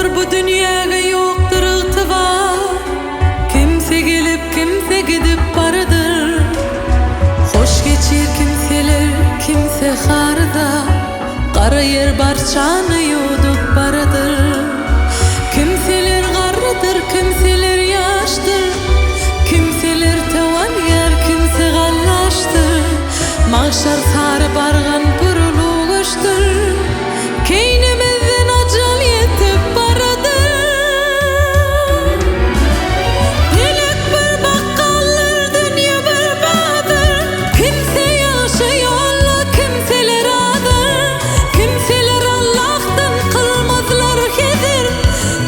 Dostlar bu dünyaga yoktur ıgtıbar. Kimse gelip kimse gidip barıdır. Hoş geçir kimseler kimse harda. Qara yer barçany yudup barıdır. Kimseler garrydyr kimseler yaştır. Kimseler tewan yer kimse gallaştır. Mahşar sary bargan bir ulug göçtür. Keynimizden ajal yetip baradır. Elek bir bakkallar dünya berbadır. Kimse yaşaýarlar kimseler adır. Kimseler Allah'tan kılmazlar hedir.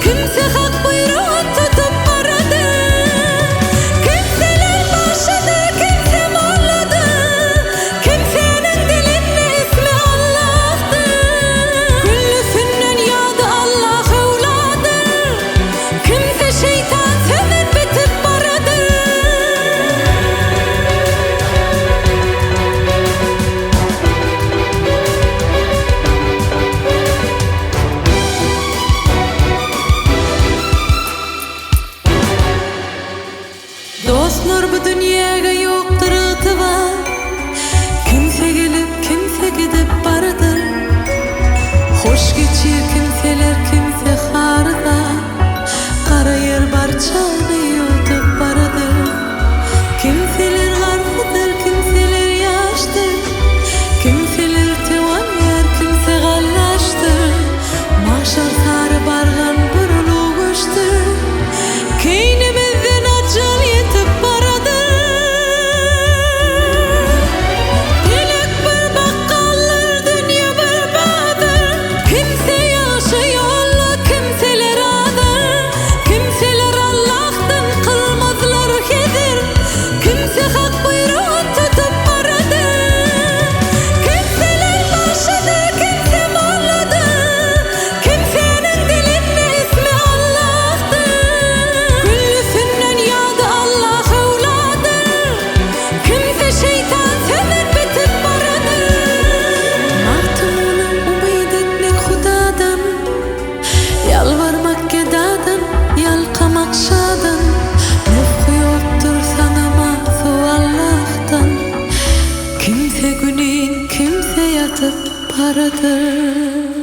Kimse hak buyruğun tutup baradır. Kimseler başıdır kimse molladır. Kimsenin dilinde ismi Allah'tır. Küllüsünden yadı Allah evladır. Kimse şeytan seven bitip baradır. Dostlar bu dünyaga yoktur ıgtıbar. Kimse gelip kimse gidip barıdır. Hoş geçir kimseler kimse harda. Qara yer barçany yutup barıdır. Kimseler garrydyr kimseler yaştır. Kimseler tewan yer kimse gallaştır. Mahşar sary bargan bir ulug göçtür. Keynimizden ajal yetip baradır. Elek bir bakkallar dünya berbadır. Kimse yaşaýarlar kimseler adır. Kimseler Allah'tan kılmazlar hedir. Kimse hak buyruğun tutup baradır. Kimseler başıdır kimse molladır. Kimsenin dilinde ismi Allah'tır. Küllüsünden yadı Allah evladır. Kimse şeytan seven bitip baradır. Mahtumuna umid etmek Hudadan. Yalvarmak gedadan, yalqamak şadan. Nefqi yoktur sanama su Allah'tan. Kimse günin kimse yatıp baradır.